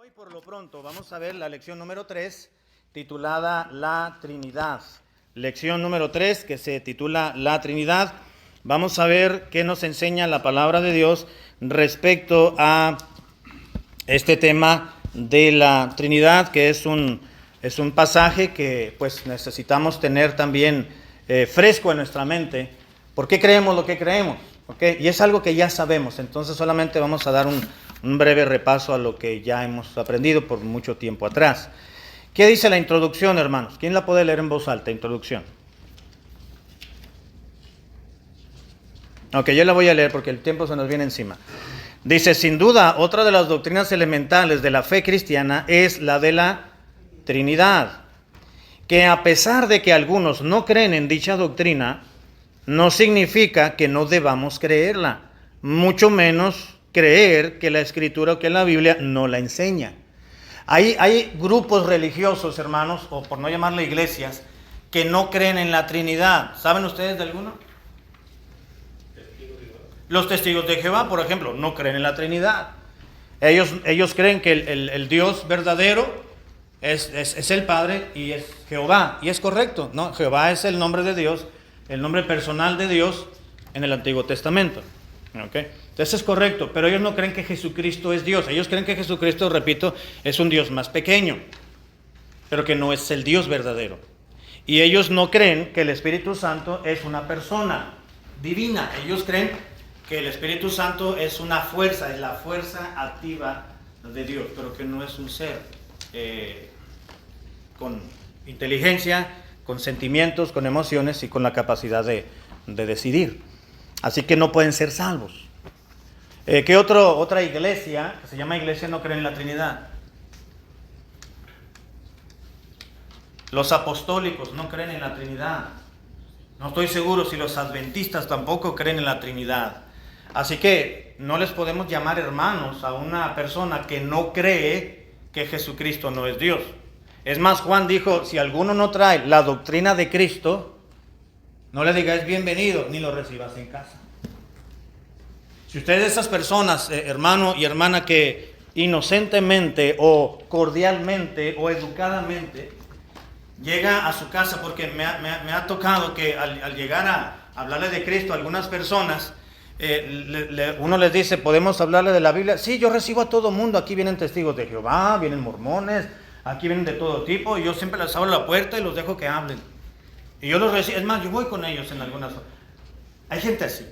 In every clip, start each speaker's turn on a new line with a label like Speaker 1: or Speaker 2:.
Speaker 1: Hoy por lo pronto vamos a ver la lección número 3 titulada La Trinidad. Lección número 3 que se titula La Trinidad. Vamos a ver qué nos enseña la palabra de Dios respecto a este tema de la Trinidad, que es un pasaje que pues necesitamos tener también fresco en nuestra mente. ¿Por qué creemos lo que creemos? ¿Okay? Y es algo que ya sabemos, entonces solamente vamos a dar un breve repaso a lo que ya hemos aprendido por mucho tiempo atrás. ¿Qué dice la introducción, hermanos? ¿Quién la puede leer en voz alta? Introducción. Ok, yo la voy a leer porque el tiempo se nos viene encima. Dice, sin duda, otra de las doctrinas elementales de la fe cristiana es la de la Trinidad, que a pesar de que algunos no creen en dicha doctrina, no significa que no debamos creerla, mucho menos creer que la Escritura o que la Biblia no la enseña. Hay grupos religiosos, hermanos, o por no llamarle iglesias, que no creen en la Trinidad. ¿Saben ustedes de alguno? Los testigos de Jehová, por ejemplo, no creen en la Trinidad. Ellos creen que el Dios verdadero es el Padre y es Jehová. Y es correcto, ¿no? Jehová es el nombre de Dios, el nombre personal de Dios en el Antiguo Testamento. ¿Okay? Entonces es correcto, pero ellos no creen que Jesucristo es Dios. Ellos creen que Jesucristo, repito, es un Dios más pequeño, pero que no es el Dios verdadero. Y ellos no creen que el Espíritu Santo es una persona divina. Ellos creen que el Espíritu Santo es una fuerza, es la fuerza activa de Dios, pero que no es un ser con inteligencia, con sentimientos, con emociones y con la capacidad de decidir. Así que no pueden ser salvos. ¿Qué otra iglesia, que se llama iglesia, no cree en la Trinidad? Los apostólicos no creen en la Trinidad. No estoy seguro si los adventistas tampoco creen en la Trinidad. Así que no les podemos llamar hermanos a una persona que no cree que Jesucristo no es Dios. Es más, Juan dijo, si alguno no trae la doctrina de Cristo, no le digáis bienvenido, ni lo recibas en casa. Si usted es de esas personas, hermano y hermana, que inocentemente o cordialmente o educadamente llega a su casa, porque me ha tocado que al llegar a hablarle de Cristo a algunas personas, uno les dice, ¿podemos hablarle de la Biblia? Sí, yo recibo a todo mundo, aquí vienen testigos de Jehová, vienen mormones, aquí vienen de todo tipo, y yo siempre les abro la puerta y los dejo que hablen. Y yo los recibo, es más, yo voy con ellos en algunas horas. Hay gente así,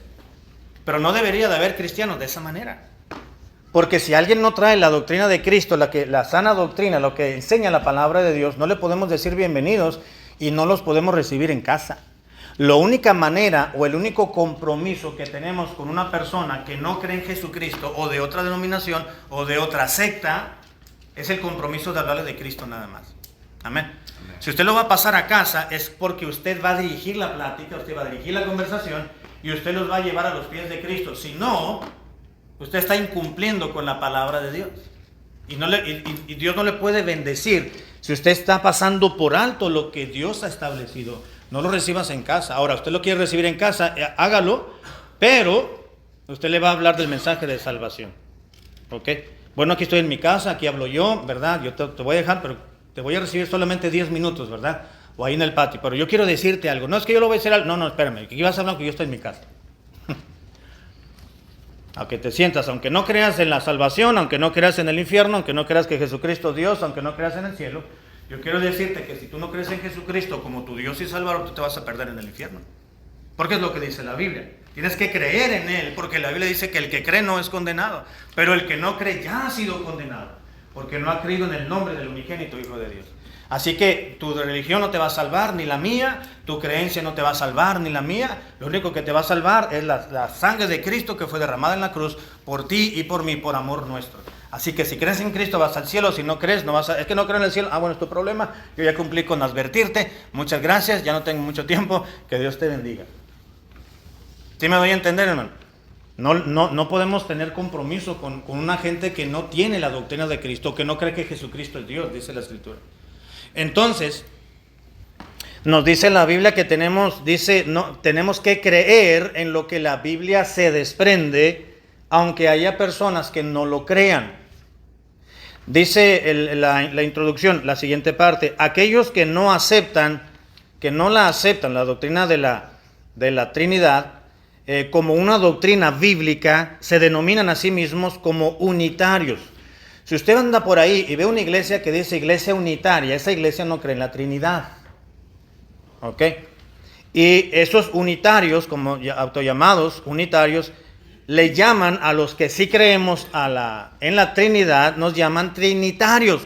Speaker 1: pero no debería de haber cristianos de esa manera. Porque si alguien no trae la doctrina de Cristo, la sana doctrina, lo que enseña la palabra de Dios, no le podemos decir bienvenidos y no los podemos recibir en casa. La única manera o el único compromiso que tenemos con una persona que no cree en Jesucristo o de otra denominación o de otra secta es el compromiso de hablarle de Cristo nada más. Amén. Amén. Si usted lo va a pasar a casa es porque usted va a dirigir la plática, usted va a dirigir la conversación y usted los va a llevar a los pies de Cristo. Si no, usted está incumpliendo con la palabra de Dios. Y Dios no le puede bendecir si usted está pasando por alto lo que Dios ha establecido. No lo recibas en casa. Ahora, usted lo quiere recibir en casa, hágalo, pero usted le va a hablar del mensaje de salvación. ¿Ok? Bueno, aquí estoy en mi casa, aquí hablo yo, ¿verdad? Yo te voy a dejar, pero te voy a recibir solamente 10 minutos, ¿verdad? O ahí en el patio. Pero yo quiero decirte algo. No es que yo lo voy a decir algo. No, espérame. Aquí vas a hablar que yo estoy en mi casa. Aunque te sientas, aunque no creas en la salvación, aunque no creas en el infierno, aunque no creas que Jesucristo es Dios, aunque no creas en el cielo, yo quiero decirte que si tú no crees en Jesucristo como tu Dios y Salvador, tú te vas a perder en el infierno. Porque es lo que dice la Biblia. Tienes que creer en Él, porque la Biblia dice que el que cree no es condenado, pero el que no cree ya ha sido condenado, porque no ha creído en el nombre del unigénito Hijo de Dios. Así que tu religión no te va a salvar, ni la mía, tu creencia no te va a salvar, ni la mía. Lo único que te va a salvar es la sangre de Cristo que fue derramada en la cruz por ti y por mí, por amor nuestro. Así que si crees en Cristo vas al cielo, si no crees, no vas a... Es que no creo en el cielo, bueno, es tu problema, yo ya cumplí con advertirte, muchas gracias, ya no tengo mucho tiempo, que Dios te bendiga. ¿Sí me doy a entender, hermano? No podemos tener compromiso con una gente que no tiene la doctrina de Cristo, que no cree que Jesucristo es Dios, dice la Escritura. Entonces, nos dice la Biblia que tenemos que creer en lo que la Biblia se desprende, aunque haya personas que no lo crean. Dice la introducción, la siguiente parte: aquellos que no la aceptan, la doctrina de la Trinidad, como una doctrina bíblica, se denominan a sí mismos como unitarios. Si usted anda por ahí y ve una iglesia que dice iglesia unitaria, esa iglesia no cree en la Trinidad. ¿Ok? Y esos unitarios, como autollamados unitarios, le llaman a los que sí creemos en la Trinidad, nos llaman trinitarios,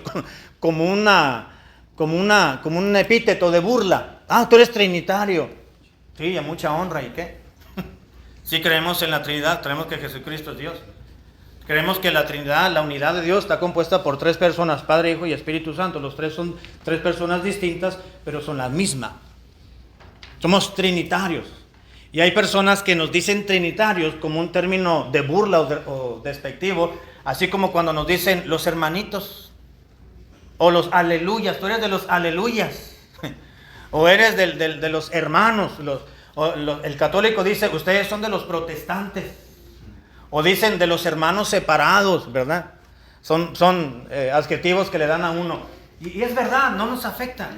Speaker 1: como un epíteto de burla. Ah, tú eres trinitario. Sí, a mucha honra, ¿y qué? Sí creemos en la Trinidad, creemos que Jesucristo es Dios. Creemos que la Trinidad, la unidad de Dios, está compuesta por 3 personas, Padre, Hijo y Espíritu Santo. Los 3 son 3 personas distintas, pero son la misma. Somos trinitarios. Y hay personas que nos dicen trinitarios como un término de burla o despectivo, así como cuando nos dicen los hermanitos o los aleluyas. Tú eres de los aleluyas o eres de los hermanos. El católico dice, ustedes son de los protestantes, o dicen de los hermanos separados, ¿verdad? Son adjetivos que le dan a uno. Y es verdad, no nos afecta.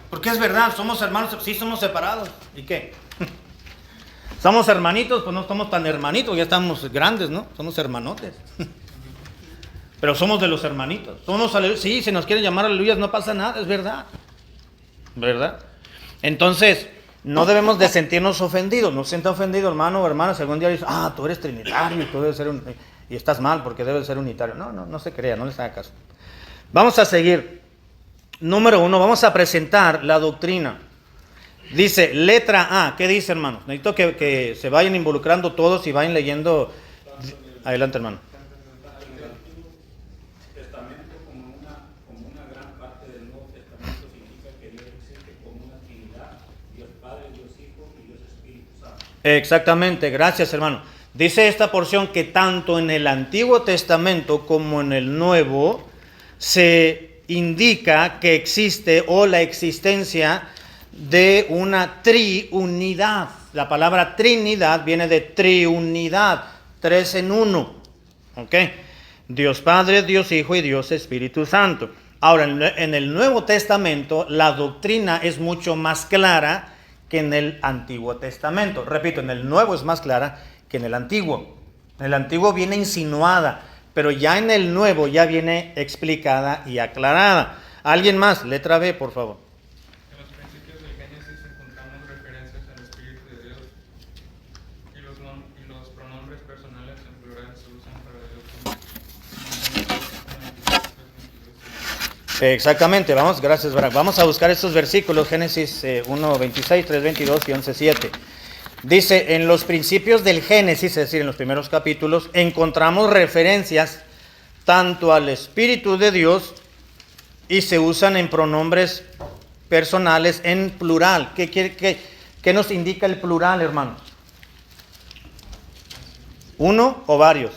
Speaker 1: Porque es verdad, somos hermanos, sí somos separados. ¿Y qué? Somos hermanitos, pues no somos tan hermanitos, ya estamos grandes, ¿no? Somos hermanotes. Pero somos de los hermanitos. Sí, si nos quieren llamar aleluyas, no pasa nada, es verdad. ¿Verdad? Entonces, no debemos de sentirnos ofendidos. No se sienta ofendido, hermano o hermana, si algún día dice, tú eres trinitario y tú debes ser y estás mal porque debes ser unitario. No se crea, no les haga caso. Vamos a seguir. Número 1, vamos a presentar la doctrina. Dice, letra A. ¿Qué dice, hermanos? Necesito que se vayan involucrando todos y vayan leyendo. Adelante, hermano. Exactamente, gracias, hermano. Dice esta porción que tanto en el Antiguo Testamento como en el Nuevo se indica que existe o la existencia de una triunidad. La palabra Trinidad viene de triunidad, 3 en 1. ¿Ok? Dios Padre, Dios Hijo y Dios Espíritu Santo. Ahora, en el Nuevo Testamento la doctrina es mucho más clara que en el Antiguo Testamento. Repito, en el Nuevo es más clara que en el Antiguo. En el Antiguo viene insinuada, pero ya en el Nuevo ya viene explicada y aclarada. ¿Alguien más? Letra B, por favor.
Speaker 2: En los principios del Génesis encontramos referencias al Espíritu de Dios y los pronombres personales en plural se usan para Dios.
Speaker 1: Exactamente, gracias, Barak. Vamos a buscar estos versículos, Génesis 1, 26, 3, 22 y 11, 7. Dice, en los principios del Génesis, es decir, en los primeros capítulos, encontramos referencias tanto al Espíritu de Dios y se usan en pronombres personales en plural. ¿Qué nos indica el plural, hermanos? ¿Uno o varios?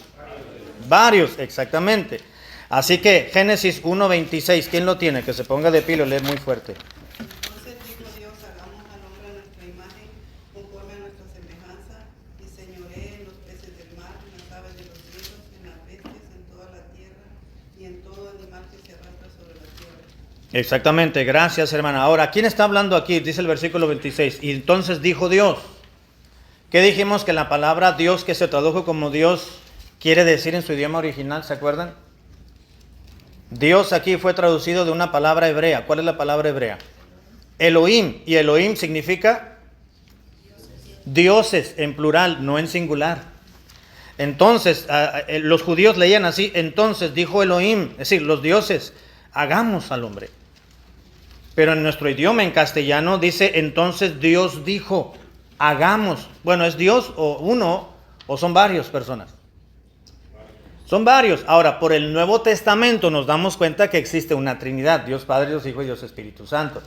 Speaker 1: Varios, exactamente. Así que Génesis 1:26, ¿quién lo tiene? Que se ponga de pie y lo lee muy fuerte.
Speaker 3: Entonces dijo Dios, hagamos al hombre a nuestra imagen, conforme a nuestra semejanza, y señoree en los peces del mar, en las aves de los cielos, en las bestias, en toda la tierra, y en todo animal que se arrastra sobre la tierra.
Speaker 1: Exactamente, gracias, hermana. Ahora, ¿quién está hablando aquí? Dice el versículo 26. Y entonces dijo Dios. ¿Qué dijimos que la palabra Dios, que se tradujo como Dios, quiere decir en su idioma original? ¿Se acuerdan? Dios aquí fue traducido de una palabra hebrea. ¿Cuál es la palabra hebrea? Elohim. Y Elohim significa dioses en plural, no en singular. Entonces, los judíos leían así, entonces dijo Elohim, es decir, los dioses, hagamos al hombre. Pero en nuestro idioma, en castellano, dice, entonces Dios dijo, hagamos. Bueno, ¿es Dios o uno o son varias personas? Son varios. Ahora, por el Nuevo Testamento nos damos cuenta que existe una Trinidad, Dios Padre, Dios Hijo y Dios Espíritu Santo.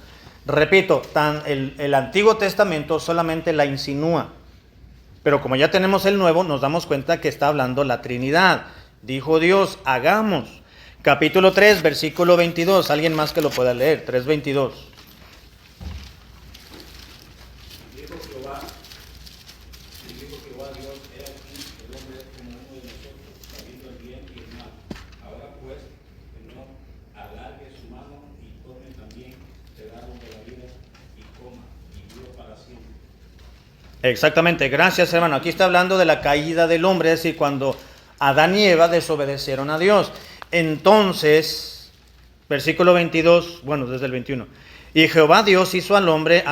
Speaker 1: Repito, el Antiguo Testamento solamente la insinúa, pero como ya tenemos el Nuevo, nos damos cuenta que está hablando la Trinidad. Dijo Dios, hagamos. Capítulo 3, versículo 22. Alguien más que lo pueda leer, 3:22. Exactamente, gracias hermano. Aquí está hablando de la caída del hombre, es decir, cuando Adán y Eva desobedecieron a Dios. Entonces, versículo 22, bueno, desde el 21. Y Jehová Dios hizo al hombre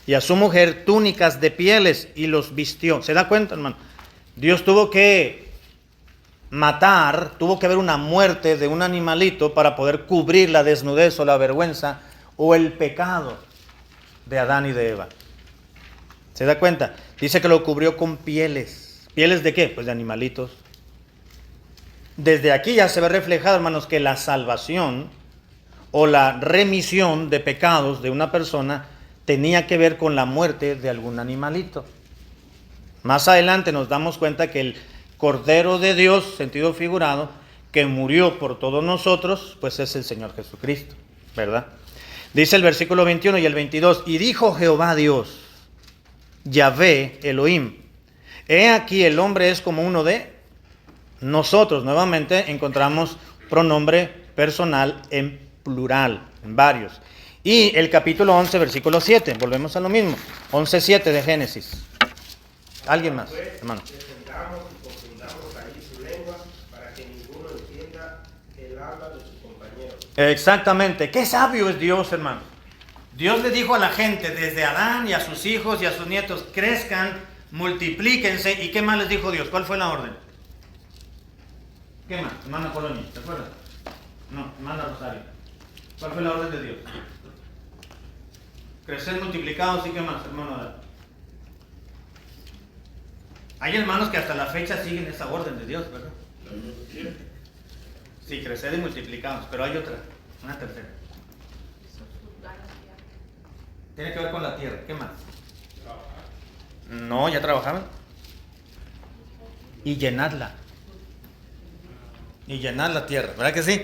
Speaker 1: y a su mujer túnicas de pieles y los vistió. ¿Se da cuenta, hermano? Dios tuvo que matar, tuvo que haber una muerte de un animalito para poder cubrir la desnudez o la vergüenza o el pecado de Adán y de Eva. ¿Se da cuenta? Dice que lo cubrió con pieles. ¿Pieles de qué? Pues de animalitos. Desde aquí ya se ve reflejado, hermanos, que la salvación o la remisión de pecados de una persona tenía que ver con la muerte de algún animalito. Más adelante nos damos cuenta que el Cordero de Dios, sentido figurado, que murió por todos nosotros, pues es el Señor Jesucristo, ¿verdad? Dice el versículo 21 y el 22, y dijo Jehová Dios, Yahvé Elohim, he aquí el hombre es como uno de nosotros. Nuevamente encontramos pronombre personal en plural, en varios. Y el capítulo 11, versículo 7, volvemos a lo mismo, 11:7 de Génesis. ¿Alguien más, hermano?
Speaker 4: Descendamos y confundamos ahí su lengua para que ninguno entienda el habla de su compañero.
Speaker 1: Exactamente, qué sabio es Dios, hermano. Dios le dijo a la gente, desde Adán y a sus hijos y a sus nietos, crezcan, multiplíquense. ¿Y qué más les dijo Dios? ¿Cuál fue la orden? ¿Qué más? Hermana Colonia, ¿te acuerdas? No, hermana Rosario. ¿Cuál fue la orden de Dios? Crecer, multiplicados y qué más, hermano Adán. Hay hermanos que hasta la fecha siguen esa orden de Dios, ¿verdad? Sí, crecer y multiplicados, pero hay otra, una tercera. Tiene que ver con la tierra. ¿Qué más? No, ya trabajaban. Y llenarla. Y llenar la tierra, ¿verdad que sí?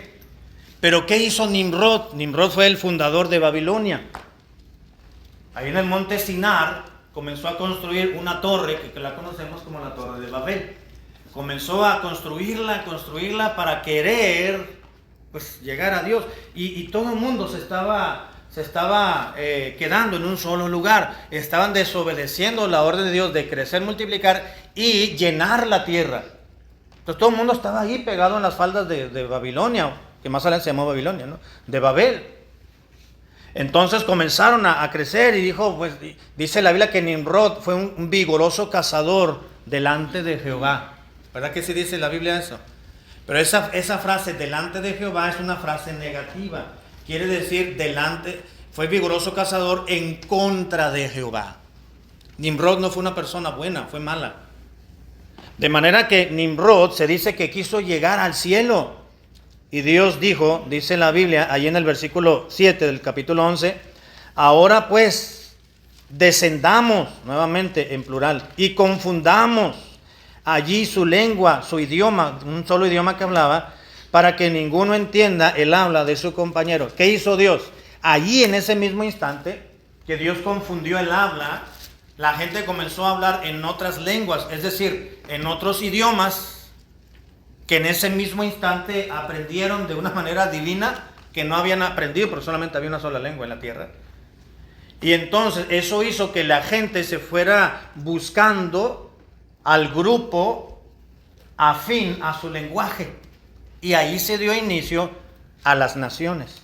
Speaker 1: Pero ¿qué hizo Nimrod? Nimrod fue el fundador de Babilonia. Ahí en el monte Sinar comenzó a construir una torre que la conocemos como la Torre de Babel. Comenzó a construirla para querer pues llegar a Dios. Y todo el mundo se estaba quedando en un solo lugar. Estaban desobedeciendo la orden de Dios de crecer, multiplicar y llenar la tierra. Entonces todo el mundo estaba ahí pegado en las faldas de Babilonia, que más adelante se llamó Babilonia, ¿no? De Babel. Entonces comenzaron a crecer y dijo, pues dice la Biblia que Nimrod fue un vigoroso cazador delante de Jehová. ¿Verdad que sí dice la Biblia eso? Pero esa frase delante de Jehová es una frase negativa. Quiere decir fue vigoroso cazador en contra de Jehová. Nimrod no fue una persona buena, fue mala. De manera que Nimrod se dice que quiso llegar al cielo. Y Dios dijo, dice la Biblia, ahí en el versículo 7 del capítulo 11, ahora pues descendamos, nuevamente en plural, y confundamos allí su lengua, su idioma, un solo idioma que hablaba, para que ninguno entienda el habla de su compañero. ¿Qué hizo Dios? Allí en ese mismo instante que Dios confundió el habla, la gente comenzó a hablar en otras lenguas, es decir, en otros idiomas que en ese mismo instante aprendieron de una manera divina que no habían aprendido, porque solamente había una sola lengua en la tierra. Y entonces eso hizo que la gente se fuera buscando al grupo afín a su lenguaje. Y ahí se dio inicio a las naciones.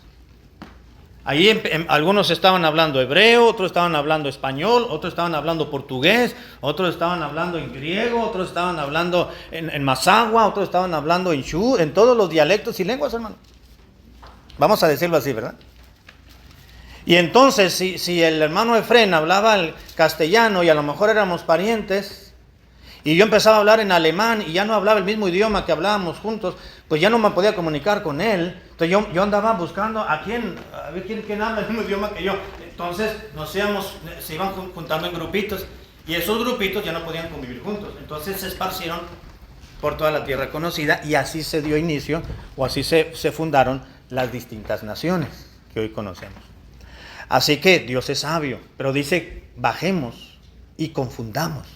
Speaker 1: Ahí algunos estaban hablando hebreo, otros estaban hablando español, otros estaban hablando portugués, otros estaban hablando en griego, otros estaban hablando en mazahua, otros estaban hablando en shu, en todos los dialectos y lenguas, hermano. Vamos a decirlo así, ¿verdad? Y entonces, si el hermano Efrén hablaba el castellano y a lo mejor éramos parientes, y yo empezaba a hablar en alemán y ya no hablaba el mismo idioma que hablábamos juntos, pues ya no me podía comunicar con él. Entonces yo andaba buscando a ver quién habla el mismo idioma que yo. Entonces se iban juntando en grupitos y esos grupitos ya no podían convivir juntos. Entonces se esparcieron por toda la tierra conocida y así se dio inicio, o así se fundaron las distintas naciones que hoy conocemos. Así que Dios es sabio, pero dice, bajemos y confundamos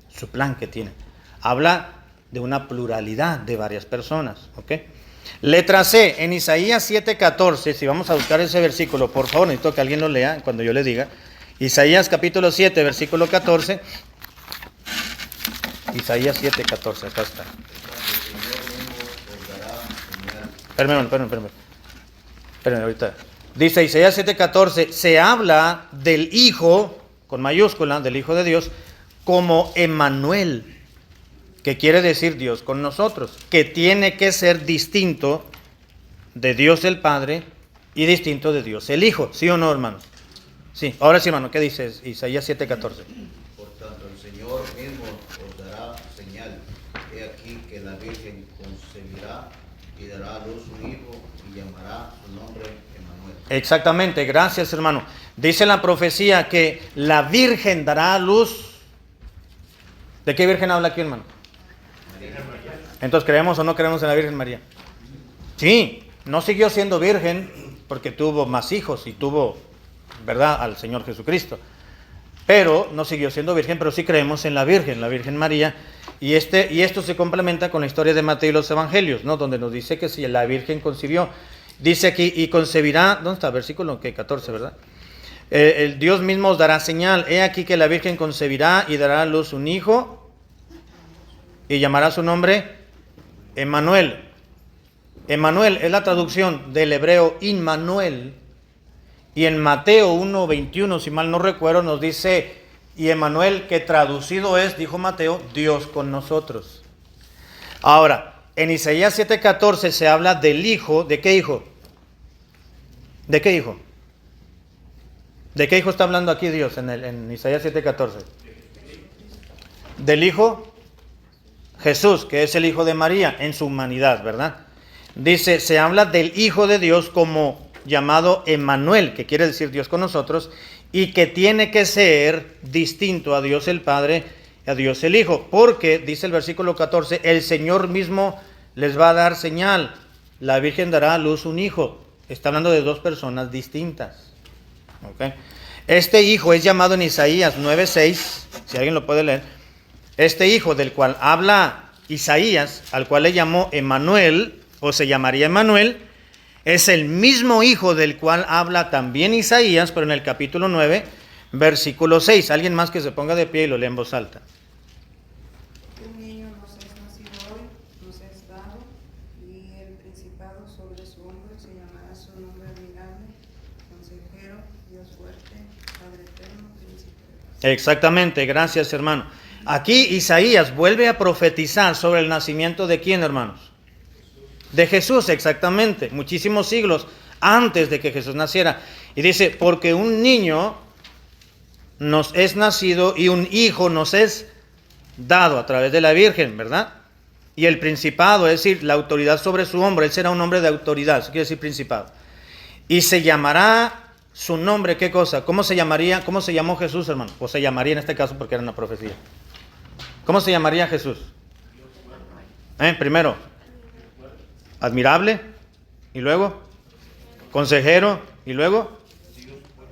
Speaker 1: su plan que tiene. Habla de una pluralidad de varias personas, ¿ok? Letra C, en Isaías 7:14, si vamos a buscar ese versículo, por favor, necesito que alguien lo lea cuando yo le diga. Isaías capítulo 7, versículo 14. Isaías 7, 14, acá está. Espérame, ahorita. Dice Isaías 7, 14, se habla del Hijo, con mayúscula, del Hijo de Dios, como Emmanuel, que quiere decir Dios con nosotros, que tiene que ser distinto de Dios el Padre y distinto de Dios el Hijo. ¿Sí o no, hermano? Sí. Ahora sí, hermano, ¿qué dice Isaías 7, 14?
Speaker 5: Por tanto, el Señor mismo os dará señal. He aquí que la Virgen concebirá y dará a luz un hijo y llamará su nombre Emmanuel.
Speaker 1: Exactamente, gracias, hermano. Dice la profecía que la Virgen dará a luz. ¿De qué Virgen habla aquí, hermano? Entonces, ¿creemos o no creemos en la Virgen María? Sí, no siguió siendo virgen porque tuvo más hijos y tuvo, ¿verdad?, al Señor Jesucristo. Pero no siguió siendo virgen, pero sí creemos en la Virgen María. Y esto se complementa con la historia de Mateo y los Evangelios, ¿no?, donde nos dice que si la Virgen concibió, dice aquí, y concebirá, ¿dónde está? Versículo 14, ¿verdad? El Dios mismo os dará señal. He aquí que la Virgen concebirá y dará a luz un hijo y llamará su nombre Emmanuel. Emmanuel es la traducción del hebreo Immanuel. Y en Mateo 1:21, si mal no recuerdo, nos dice, y Emmanuel, que traducido es, dijo Mateo, Dios con nosotros. Ahora, en Isaías 7:14 se habla del hijo. ¿De qué hijo? ¿De qué hijo? ¿De qué hijo está hablando aquí Dios en Isaías 7:14? Del hijo Jesús, que es el hijo de María en su humanidad, ¿verdad? Dice, se habla del Hijo de Dios como llamado Emmanuel, que quiere decir Dios con nosotros, y que tiene que ser distinto a Dios el Padre y a Dios el Hijo, porque, dice el versículo 14, el Señor mismo les va a dar señal, la Virgen dará a luz un hijo. Está hablando de dos personas distintas. ¿Okay? Este hijo es llamado en Isaías 9:6, si alguien lo puede leer. Este hijo del cual habla Isaías, al cual le llamó Emmanuel, o se llamaría Emmanuel, es el mismo hijo del cual habla también Isaías, pero en el capítulo 9, versículo 6. Alguien más que se ponga de pie y lo lea en voz alta.
Speaker 3: Un niño nos es nacido hoy, nos es dado, y el principado sobre su hombro, se llamará su nombre admirable, consejero, Dios fuerte, Padre eterno, príncipe de paz.
Speaker 1: Exactamente, gracias, hermano. Aquí Isaías vuelve a profetizar sobre el nacimiento de ¿quién, hermanos? De Jesús, exactamente, muchísimos siglos antes de que Jesús naciera. Y dice, porque un niño nos es nacido y un hijo nos es dado a través de la Virgen, ¿verdad? Y el principado, es decir, la autoridad sobre su hombro, él será un hombre de autoridad, eso quiere decir principado. Y se llamará su nombre, ¿qué cosa? ¿Cómo se llamaría? ¿Cómo se llamó Jesús, hermano? O se llamaría en este caso porque era una profecía. ¿Cómo se llamaría Jesús? Primero, admirable, y luego, consejero, y luego,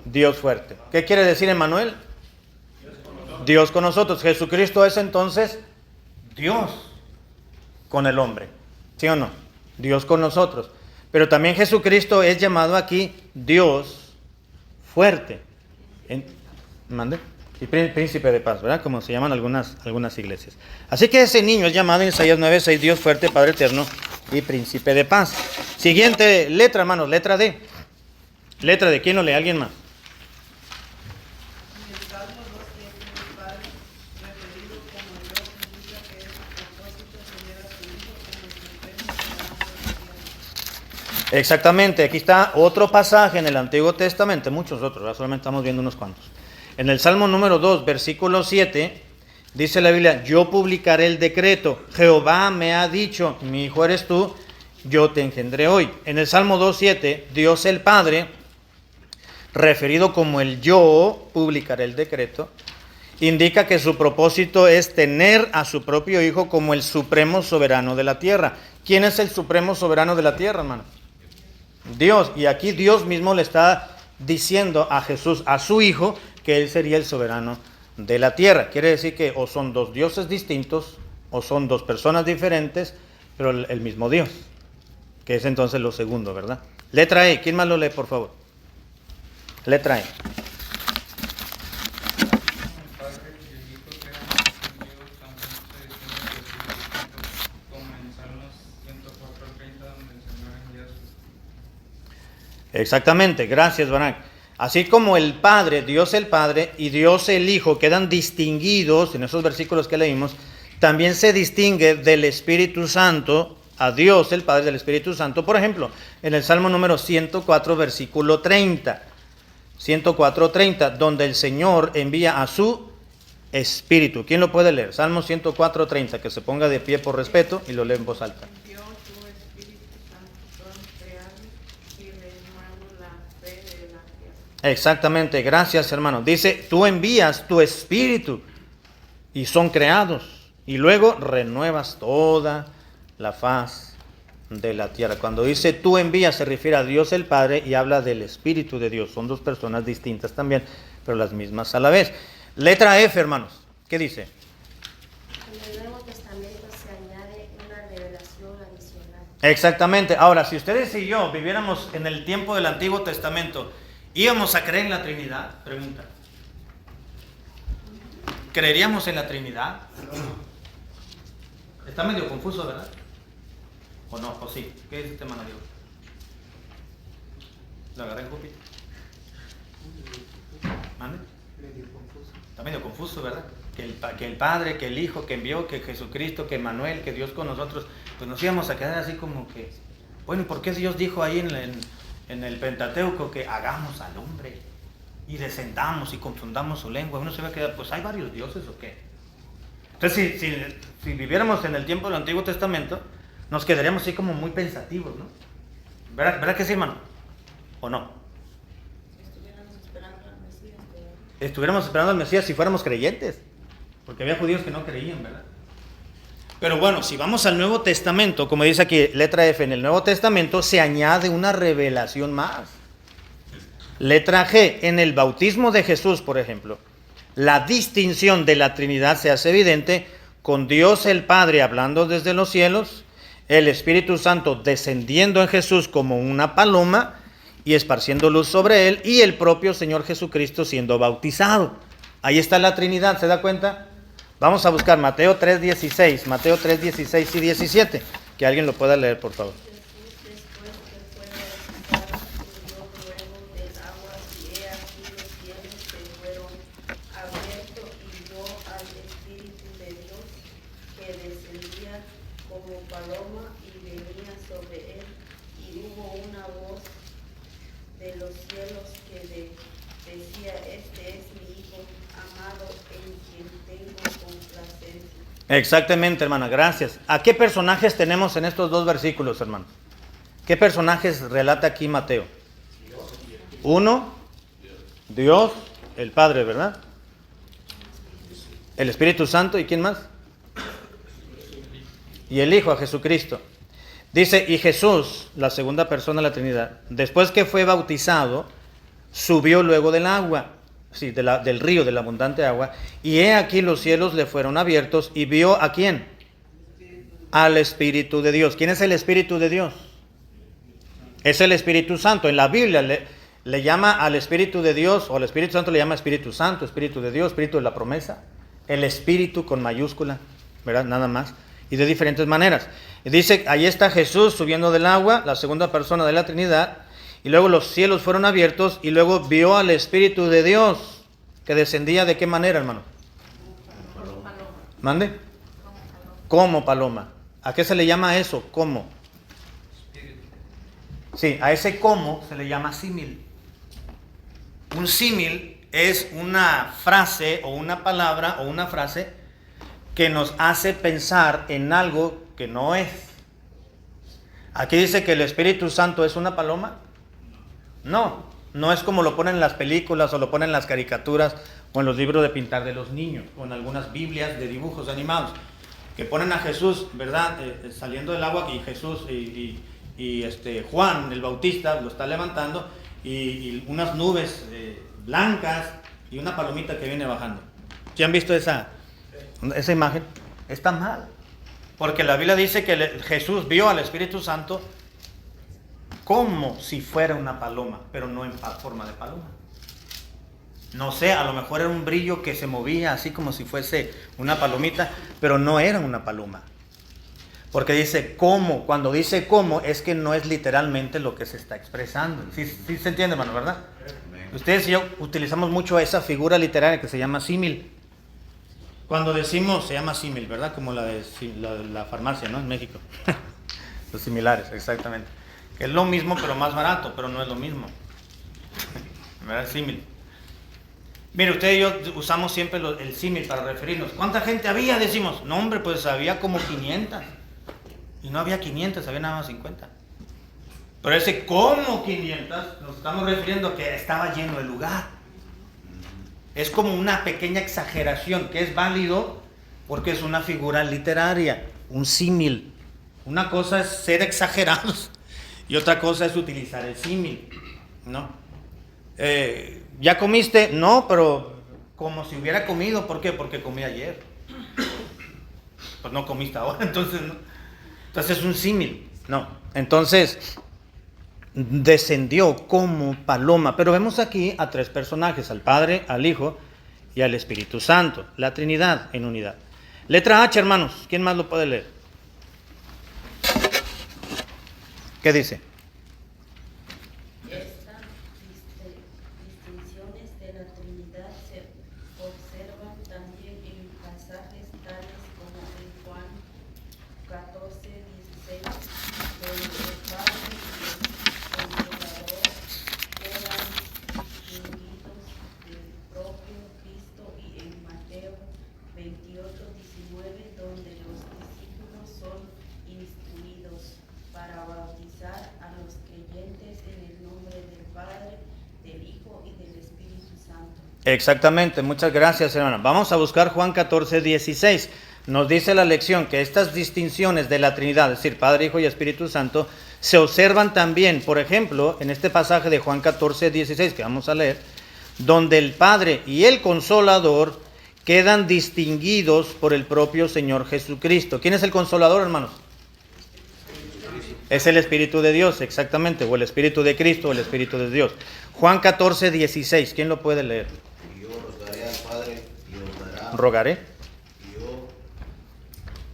Speaker 1: Dios fuerte. ¿Qué quiere decir Emmanuel? Dios con nosotros. Jesucristo es entonces Dios con el hombre, ¿sí o no? Dios con nosotros. Pero también Jesucristo es llamado aquí Dios fuerte. ¿Mande? Y príncipe de paz, ¿verdad? Como se llaman algunas iglesias. Así que ese niño es llamado en Isaías 9:6, Dios fuerte, Padre eterno y príncipe de paz. Siguiente letra, hermanos, letra D. Letra D, ¿quién lo lee? ¿Alguien más?
Speaker 3: Y el Salmo 2:7 del Padre, referido como Dios, indica que es su propósito tener a su Hijo como el supremo soberano de la tierra.
Speaker 1: Exactamente, aquí está otro pasaje en el Antiguo Testamento, muchos otros, ¿verdad? Solamente estamos viendo unos cuantos. En el Salmo número 2, versículo 7, dice la Biblia, yo publicaré el decreto, Jehová me ha dicho, mi hijo eres tú, yo te engendré hoy. En el Salmo 2:7, Dios el Padre, referido como el yo, publicaré el decreto, indica que su propósito es tener a su propio hijo como el supremo soberano de la tierra. ¿Quién es el supremo soberano de la tierra, hermano? Dios. Y aquí Dios mismo le está diciendo a Jesús, a su hijo, que él sería el soberano de la tierra. Quiere decir que o son dos dioses distintos, o son dos personas diferentes, pero el mismo Dios, que es entonces lo segundo, ¿verdad? Letra E, ¿quién más lo lee, por favor? Letra E. Exactamente, gracias, Barak. Así como el Padre, Dios el Padre y Dios el Hijo quedan distinguidos en esos versículos que leímos, también se distingue del Espíritu Santo, a Dios el Padre del Espíritu Santo, por ejemplo, en el Salmo número 104, versículo 30. 104:30, donde el Señor envía a su Espíritu. ¿Quién lo puede leer? Salmo 104:30, que se ponga de pie por respeto y lo lee en voz alta.
Speaker 3: Envió tu Espíritu Santo, son creados y renuevo la fe de la tierra.
Speaker 1: Exactamente, gracias hermano. Dice, tú envías tu Espíritu y son creados y luego renuevas toda la faz de la tierra. Cuando dice tú envías se refiere a Dios el Padre y habla del Espíritu de Dios. Son dos personas distintas también, pero las mismas a la vez. Letra F, hermanos. ¿Qué dice?
Speaker 6: En el Nuevo Testamento se añade una revelación adicional.
Speaker 1: Exactamente. Ahora, si ustedes y yo viviéramos en el tiempo del Antiguo Testamento, ¿íbamos a creer en la Trinidad? Pregunta. ¿Creeríamos en la Trinidad? Está medio confuso, ¿verdad? ¿O no? ¿O sí? ¿Qué dice este hermano Diego? ¿Lo agarré en Júpiter? ¿Mande? Está medio confuso, ¿verdad? Que el Padre, que el Hijo, que envió, que Jesucristo, que Manuel, que Dios con nosotros, pues nos íbamos a quedar así como que, bueno, ¿y por qué Dios dijo ahí en el Pentateuco que hagamos al hombre y descendamos y confundamos su lengua? Uno se va a quedar, pues ¿hay varios dioses o qué? Entonces, si viviéramos en el tiempo del Antiguo Testamento, nos quedaríamos así como muy pensativos, ¿no? ¿Verdad que sí, hermano? ¿O no? Estuviéramos esperando al Mesías si fuéramos creyentes, porque había judíos que no creían, ¿verdad? Pero bueno, si vamos al Nuevo Testamento, como dice aquí, letra F, en el Nuevo Testamento se añade una revelación más. Letra G, en el bautismo de Jesús, por ejemplo, la distinción de la Trinidad se hace evidente con Dios el Padre hablando desde los cielos, el Espíritu Santo descendiendo en Jesús como una paloma y esparciendo luz sobre él, y el propio Señor Jesucristo siendo bautizado. Ahí está la Trinidad, ¿se da cuenta? Vamos a buscar Mateo 3:16, Mateo 3:16 y 17, que alguien lo pueda leer, por favor.
Speaker 6: Jesús, después que fue bautizado, subió luego del agua, y he aquí los cielos se fueron abiertos, y vio al Espíritu de Dios que descendía como paloma y venía sobre él, y hubo una voz de los cielos que decía, este es mi Hijo amado en quien tengo complacencia.
Speaker 1: Exactamente, hermana, gracias. ¿A qué personajes tenemos en estos dos versículos, hermanos? ¿Qué personajes relata aquí Mateo? Uno, Dios, el Padre, ¿verdad? El Espíritu Santo, ¿y quién más? Y el Hijo, a Jesucristo. Dice, y Jesús, la segunda persona de la Trinidad, después que fue bautizado, subió luego del agua, sí, del río, de la abundante agua, y he aquí los cielos le fueron abiertos, y vio ¿a quién? Al Espíritu de Dios. ¿Quién es el Espíritu de Dios? Es el Espíritu Santo. En la Biblia le llama al Espíritu de Dios, o al Espíritu Santo le llama Espíritu Santo, Espíritu de Dios, Espíritu de la promesa, el Espíritu con mayúscula, ¿verdad? Nada más. Y de diferentes maneras. Dice, ahí está Jesús subiendo del agua, la segunda persona de la Trinidad, y luego los cielos fueron abiertos, y luego vio al Espíritu de Dios, que descendía ¿de qué manera, hermano? ¿Mande? Como paloma. ¿A qué se le llama eso? ¿Cómo? Sí, a ese cómo se le llama símil. Un símil es una frase, o una palabra, o una frase que nos hace pensar en algo que no es. Aquí dice que el Espíritu Santo es una paloma. No, no es como lo ponen en las películas o lo ponen en las caricaturas o en los libros de pintar de los niños o en algunas Biblias de dibujos animados, que ponen a Jesús, ¿verdad? Saliendo del agua, y Jesús y Juan el Bautista lo está levantando, y unas nubes blancas y una palomita que viene bajando. ¿Sí han visto esa imagen? Está mal, porque la Biblia dice que Jesús vio al Espíritu Santo como si fuera una paloma, pero no en forma de paloma. No sé, a lo mejor era un brillo que se movía así como si fuese una palomita, pero no era una paloma. Porque dice cómo. Cuando dice cómo es que no es literalmente lo que se está expresando. Sí se entiende, hermano, ¿verdad?
Speaker 5: Amén.
Speaker 1: Ustedes y yo utilizamos mucho esa figura literaria que se llama símil. Cuando decimos, se llama símil, ¿verdad? Como la farmacia, ¿no? En México. Los similares, exactamente. Que es lo mismo, pero más barato, pero no es lo mismo. ¿Verdad? Símil. Mire, usted y yo usamos siempre el símil para referirnos. ¿Cuánta gente había? Decimos, no, hombre, pues había como 500. Y no había 500, había nada más 50. Pero ese como 500, nos estamos refiriendo a que estaba lleno el lugar. Es como una pequeña exageración, que es válido porque es una figura literaria, un símil. Una cosa es ser exagerados y otra cosa es utilizar el símil, ¿no? ¿Ya comiste? No, pero como si hubiera comido. ¿Por qué? Porque comí ayer. Pues no comiste ahora, entonces no. Entonces es un símil, no. Entonces descendió como paloma. Pero vemos aquí a tres personajes, al Padre, al Hijo y al Espíritu Santo. La Trinidad en unidad. Letra H, hermanos. ¿Quién más lo puede leer? ¿Qué dice?
Speaker 6: Estas distinciones de la Trinidad se observan también en pasajes tales como en Juan 14:16, donde el Padre y el Consolador eran distinguidos del propio Cristo, y en Mateo 28:19, donde los discípulos son instruidos para bautizar a los creyentes en el nombre del Padre, del Hijo y del Espíritu Santo.
Speaker 1: Exactamente, muchas gracias, hermana. Vamos a buscar Juan 14:16. Nos dice la lección que estas distinciones de la Trinidad, es decir, Padre, Hijo y Espíritu Santo, se observan también, por ejemplo, en este pasaje de Juan 14:16 que vamos a leer, donde el Padre y el Consolador quedan distinguidos por el propio Señor Jesucristo. ¿Quién es el Consolador, hermanos? Es el Espíritu de Dios, exactamente, o el Espíritu de Cristo, o el Espíritu de Dios. Juan 14:16, ¿quién lo puede leer?
Speaker 5: Y yo rogaré al Padre y os dará.
Speaker 1: Rogaré.
Speaker 5: Y yo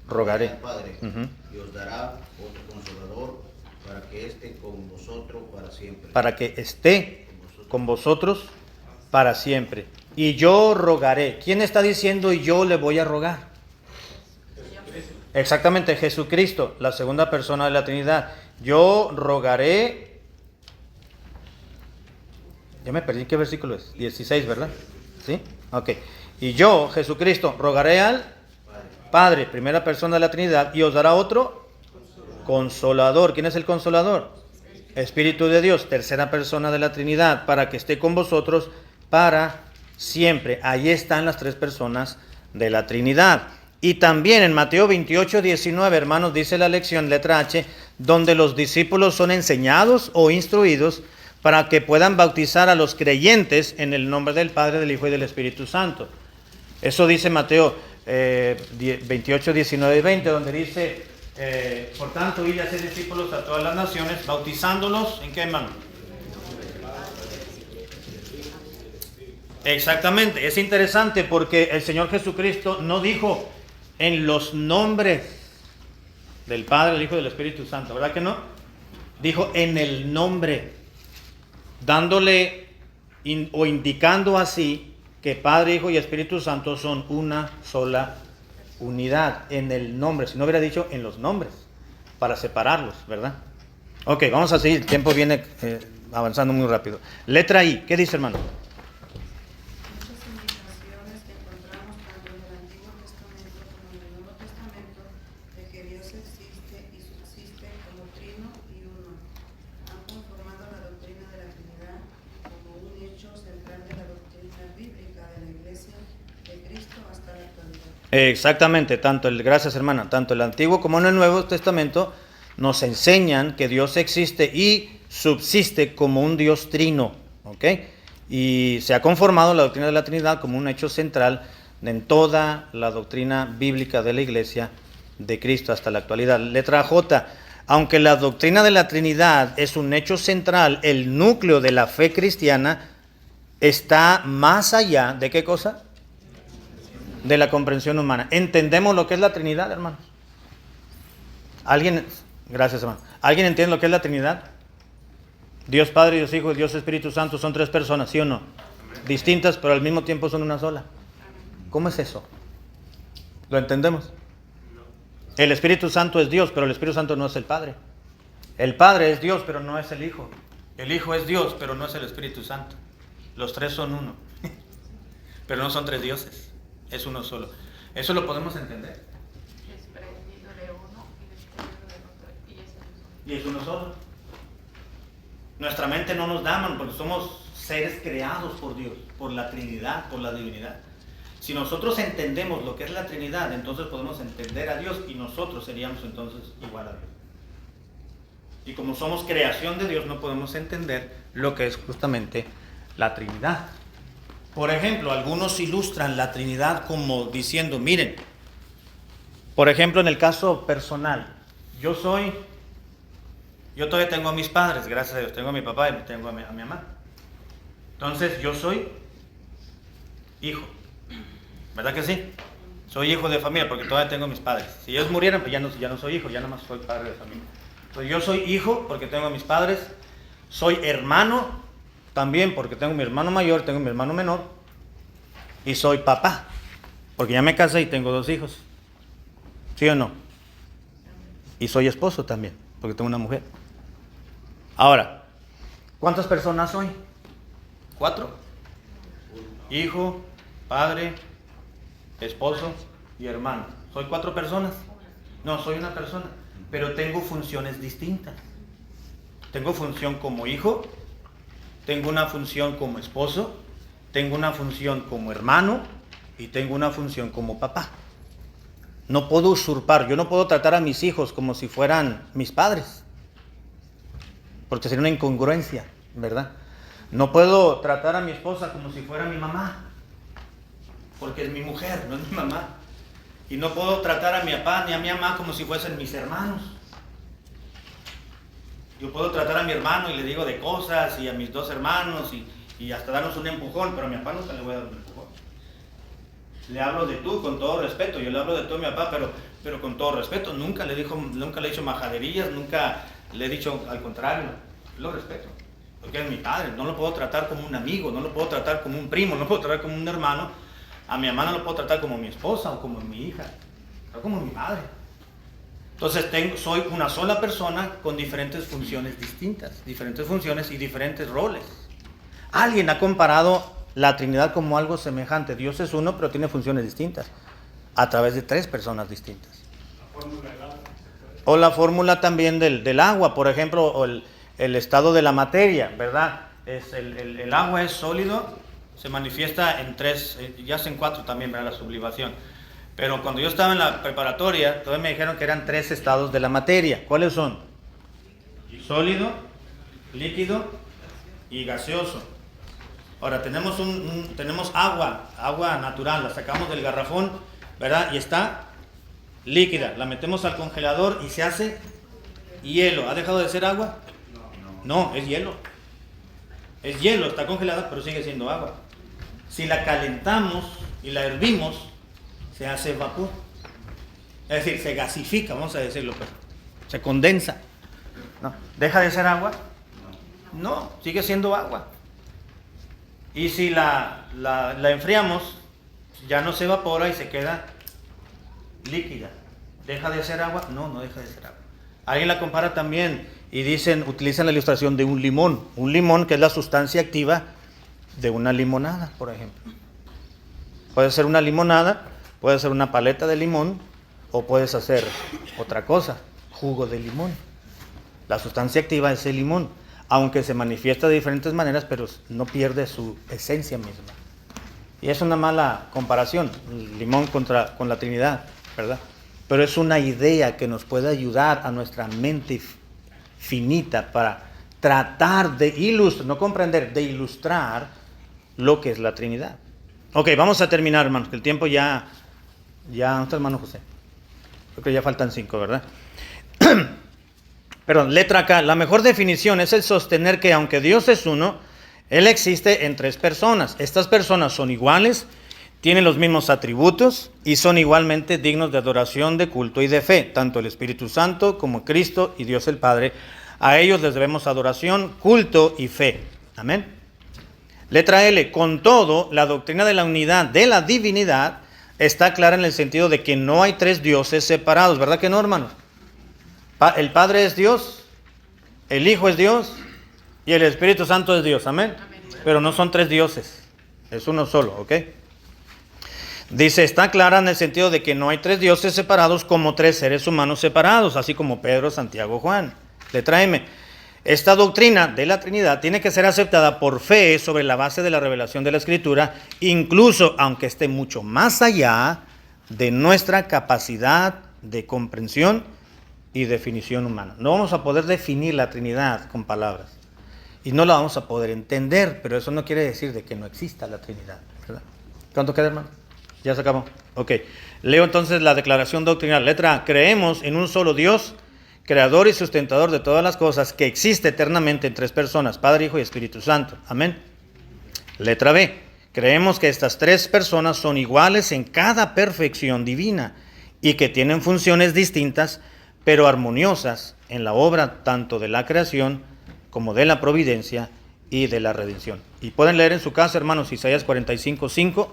Speaker 1: Rogaré.
Speaker 5: al Padre
Speaker 1: Ujú.
Speaker 5: y os dará otro Consolador para que esté con vosotros para siempre.
Speaker 1: Para que esté con vosotros para siempre. Y yo rogaré. ¿Quién está diciendo y yo le voy a rogar? Exactamente, Jesucristo, la segunda persona de la Trinidad. Yo rogaré. Ya me perdí, ¿qué versículo es? 16, ¿verdad? ¿Sí? Ok. Y yo, Jesucristo, rogaré al Padre, primera persona de la Trinidad, y os dará otro Consolador. ¿Quién es el Consolador? Espíritu de Dios, tercera persona de la Trinidad, para que esté con vosotros para siempre. Ahí están las tres personas de la Trinidad. Y también en Mateo 28:19, hermanos, dice la lección, letra H, donde los discípulos son enseñados o instruidos para que puedan bautizar a los creyentes en el nombre del Padre, del Hijo y del Espíritu Santo. Eso dice Mateo 28, 19 y 20, donde dice, por tanto, id y hacer discípulos a todas las naciones, bautizándolos, ¿en qué, hermano? Exactamente, es interesante porque el Señor Jesucristo no dijo en los nombres del Padre, del Hijo y del Espíritu Santo, ¿verdad que no? Dijo en el nombre, dándole o indicando así que Padre, Hijo y Espíritu Santo son una sola unidad, en el nombre. Si no hubiera dicho en los nombres, para separarlos, ¿verdad? Ok, vamos a seguir, el tiempo viene avanzando muy rápido. Letra I, ¿qué dice, hermano?
Speaker 3: Muchas indicaciones que encontramos tanto en el Antiguo Testamento como en el Nuevo Testamento de que Dios existe y subsiste como trino y uno, han conformado la doctrina de la Trinidad como un hecho central de la doctrina bíblica de la Iglesia de Cristo hasta la actualidad.
Speaker 1: Exactamente, gracias, hermana, tanto el Antiguo como en el Nuevo Testamento nos enseñan que Dios existe y subsiste como un Dios trino, ¿ok? Y se ha conformado la doctrina de la Trinidad como un hecho central en toda la doctrina bíblica de la Iglesia de Cristo hasta la actualidad. Letra J, aunque la doctrina de la Trinidad es un hecho central, el núcleo de la fe cristiana está más allá de ¿qué cosa? De la comprensión humana. ¿Entendemos lo que es la Trinidad, hermanos? ¿Alguien? Gracias, hermano. ¿Alguien entiende lo que es la Trinidad? Dios Padre, Dios Hijo y Dios Espíritu Santo son tres personas, ¿sí o no? Distintas, pero al mismo tiempo son una sola. ¿Cómo es eso? ¿Lo entendemos? El Espíritu Santo es Dios, pero el Espíritu Santo no es el Padre. El Padre es Dios, pero no es el Hijo. El Hijo es Dios, pero no es el Espíritu Santo. Los tres son uno. Pero no son tres dioses. Es uno solo. Eso lo podemos entender.
Speaker 6: Desprendido de uno y desprendido del otro. Y es el mismo.
Speaker 1: Y es uno solo. Nuestra mente no nos da, man, porque somos seres creados por Dios, por la Trinidad, por la divinidad. Si nosotros entendemos lo que es la Trinidad, entonces podemos entender a Dios y nosotros seríamos entonces igual a Dios. Y como somos creación de Dios, no podemos entender lo que es justamente la Trinidad. Por ejemplo, algunos ilustran la Trinidad como diciendo, miren, por ejemplo, en el caso personal, yo todavía tengo a mis padres, gracias a Dios, tengo a mi papá y tengo a mi mamá. Entonces, yo soy hijo, ¿verdad que sí? Soy hijo de familia porque todavía tengo a mis padres. Si ellos murieran, pues ya no soy hijo, ya nada más soy padre de familia. Entonces, yo soy hijo porque tengo a mis padres, soy hermano también porque tengo mi hermano mayor, tengo mi hermano menor, y soy papá porque ya me casé y tengo 2 hijos. ¿Sí o no? Y soy esposo también porque tengo una mujer. Ahora, ¿cuántas personas soy? 4. Hijo, padre, esposo y hermano. ¿Soy 4 personas? No, soy una persona, pero tengo funciones distintas. Tengo función como hijo, tengo una función como esposo, tengo una función como hermano y tengo una función como papá. No puedo usurpar, yo no puedo tratar a mis hijos como si fueran mis padres, porque sería una incongruencia, ¿verdad? No puedo tratar a mi esposa como si fuera mi mamá, porque es mi mujer, no es mi mamá. Y no puedo tratar a mi papá ni a mi mamá como si fuesen mis hermanos. Yo puedo tratar a mi hermano y le digo de cosas, y a mis 2 hermanos, y hasta darnos un empujón, pero a mi papá nunca le voy a dar un empujón. Le hablo de tú con todo respeto, yo le hablo de tú a mi papá, pero con todo respeto. Nunca le he dicho majaderías, nunca le he dicho al contrario, lo respeto. Porque es mi padre, no lo puedo tratar como un amigo, no lo puedo tratar como un primo, no lo puedo tratar como un hermano. A mi mamá no lo puedo tratar como mi esposa o como mi hija, pero como mi madre. Entonces soy una sola persona con diferentes funciones distintas, diferentes funciones y diferentes roles. Alguien ha comparado la Trinidad como algo semejante. Dios es uno, pero tiene funciones distintas, a través de 3 personas distintas. O la fórmula también del agua, por ejemplo, o el estado de la materia, ¿verdad? El agua es sólido, se manifiesta en 3, ya en 4 también, ¿verdad? La sublimación. Pero cuando yo estaba en la preparatoria, todavía me dijeron que eran 3 estados de la materia. ¿Cuáles son? Sólido, líquido y gaseoso. Ahora tenemos tenemos agua natural, la sacamos del garrafón, ¿verdad? Y está líquida, la metemos al congelador y se hace hielo. ¿Ha dejado de ser agua? No, es hielo. Es hielo, está congelada, pero sigue siendo agua. Si la calentamos y la hervimos, se hace vapor. Es decir, se gasifica, vamos a decirlo, pues. Se condensa. ¿No? ¿Deja de ser agua? No, sigue siendo agua. Y si la enfriamos, ya no se evapora y se queda líquida. ¿Deja de ser agua? No, no deja de ser agua. Alguien la compara también y utilizan la ilustración de un limón. Un limón que es la sustancia activa de una limonada, por ejemplo. Puede ser una limonada, puede ser una paleta de limón o puedes hacer otra cosa, jugo de limón. La sustancia activa es el limón, aunque se manifiesta de diferentes maneras, pero no pierde su esencia misma. Y es una mala comparación, el limón con la Trinidad, ¿verdad? Pero es una idea que nos puede ayudar a nuestra mente finita para tratar de ilustrar, no comprender, de ilustrar lo que es la Trinidad. Ok, vamos a terminar, hermanos, que el tiempo ya, nuestro hermano José. Creo que ya faltan 5, ¿verdad? Perdón, letra K. La mejor definición es el sostener que aunque Dios es uno, Él existe en 3 personas. Estas personas son iguales, tienen los mismos atributos y son igualmente dignos de adoración, de culto y de fe, tanto el Espíritu Santo como Cristo y Dios el Padre. A ellos les debemos adoración, culto y fe. Amén. Letra L. Con todo, la doctrina de la unidad de la divinidad está clara en el sentido de que no hay tres dioses separados, ¿verdad que no, hermanos? El Padre es Dios, el Hijo es Dios y el Espíritu Santo es Dios. Amén. Pero no son tres dioses, es uno solo, ¿ok? Dice, está clara en el sentido de que no hay tres dioses separados como tres seres humanos separados, así como Pedro, Santiago, Juan. Letra M. Esta doctrina de la Trinidad tiene que ser aceptada por fe sobre la base de la revelación de la Escritura, incluso aunque esté mucho más allá de nuestra capacidad de comprensión y definición humana. No vamos a poder definir la Trinidad con palabras y no la vamos a poder entender, pero eso no quiere decir de que no exista la Trinidad, ¿verdad? ¿Cuánto queda, hermano? ¿Ya se acabó? Ok. Leo entonces la declaración doctrinal. Letra A. Creemos en un solo Dios, creador y sustentador de todas las cosas, que existe eternamente en tres personas, Padre, Hijo y Espíritu Santo. Amén. Letra B. Creemos que estas tres personas son iguales en cada perfección divina y que tienen funciones distintas, pero armoniosas en la obra tanto de la creación como de la providencia y de la redención. Y pueden leer en su casa, hermanos, Isaías 45:5,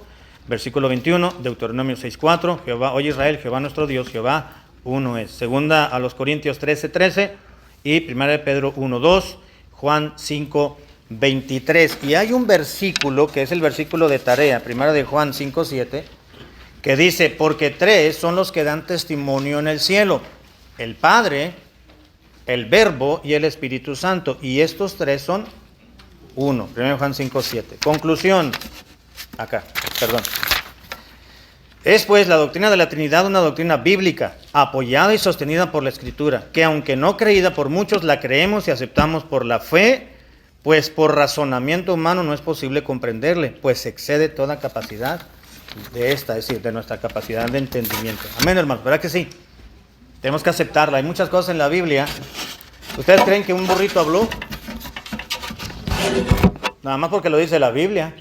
Speaker 1: versículo 21, Deuteronomio 6:4, Jehová, oye Israel, Jehová nuestro Dios, Jehová uno es. Segunda a los Corintios 13:13 y primera de Pedro 1:2, Juan 5:23. Y hay un versículo que es el versículo de tarea, primera de Juan 5:7, que dice, porque tres son los que dan testimonio en el cielo, el Padre, el Verbo y el Espíritu Santo, y estos tres son uno. Primera de Juan 5:7. Conclusión, Es pues la doctrina de la Trinidad una doctrina bíblica, apoyada y sostenida por la Escritura, que aunque no creída por muchos, la creemos y aceptamos por la fe, pues por razonamiento humano no es posible comprenderle, pues excede toda capacidad de esta, es decir, de nuestra capacidad de entendimiento. Amén, hermanos, ¿verdad que sí? Tenemos que aceptarla. Hay muchas cosas en la Biblia. ¿Ustedes creen que un burrito habló? Nada más porque lo dice la Biblia.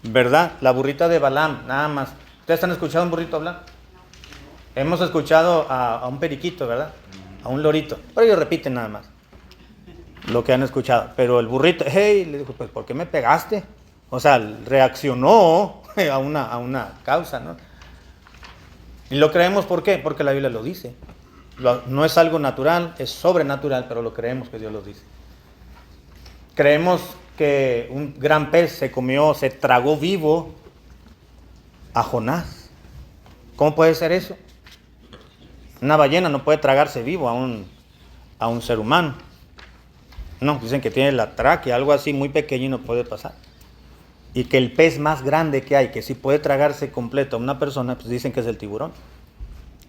Speaker 1: ¿Verdad? La burrita de Balaam, nada más. ¿Ustedes han escuchado a un burrito hablar? Hemos escuchado a un periquito, ¿verdad? A un lorito. Pero ellos repiten nada más lo que han escuchado. Pero el burrito, hey, le dijo, pues ¿por qué me pegaste? O sea, reaccionó a una causa, ¿no? Y lo creemos, ¿por qué? Porque la Biblia lo dice. No es algo natural, es sobrenatural, pero lo creemos que Dios lo dice. Creemos que un gran pez se tragó vivo a Jonás. ¿Cómo puede ser eso? Una ballena no puede tragarse vivo a un ser humano. No, dicen que tiene la tráquea, algo así muy pequeño y no puede pasar. Y que el pez más grande que hay, que sí puede tragarse completo a una persona, pues dicen que es el tiburón.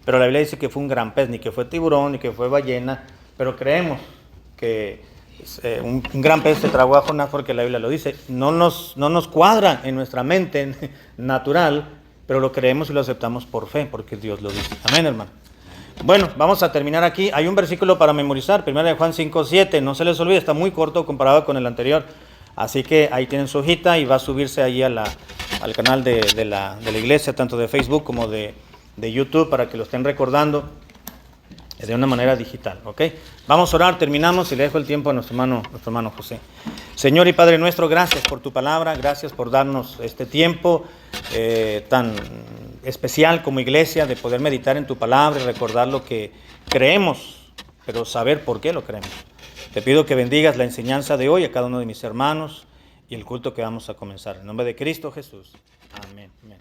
Speaker 1: Pero la Biblia dice que fue un gran pez, ni que fue tiburón, ni que fue ballena, pero creemos que un gran pez se tragó a Jonás porque la Biblia lo dice. No nos cuadra en nuestra mente natural, pero lo creemos y lo aceptamos por fe, porque Dios lo dice. Amén, hermano. Bueno, vamos a terminar aquí. Hay un versículo para memorizar, 1 Juan 5:7, no se les olvide, está muy corto comparado con el anterior. Así que ahí tienen su hojita y va a subirse ahí al canal de la iglesia, tanto de Facebook como de YouTube, para que lo estén recordando de una manera digital, ¿ok? Vamos a orar, terminamos y le dejo el tiempo a nuestro hermano José. Señor y Padre nuestro, gracias por tu palabra, gracias por darnos este tiempo tan especial como iglesia de poder meditar en tu palabra y recordar lo que creemos, pero saber por qué lo creemos. Te pido que bendigas la enseñanza de hoy a cada uno de mis hermanos y el culto que vamos a comenzar. En nombre de Cristo Jesús. Amén. Amén.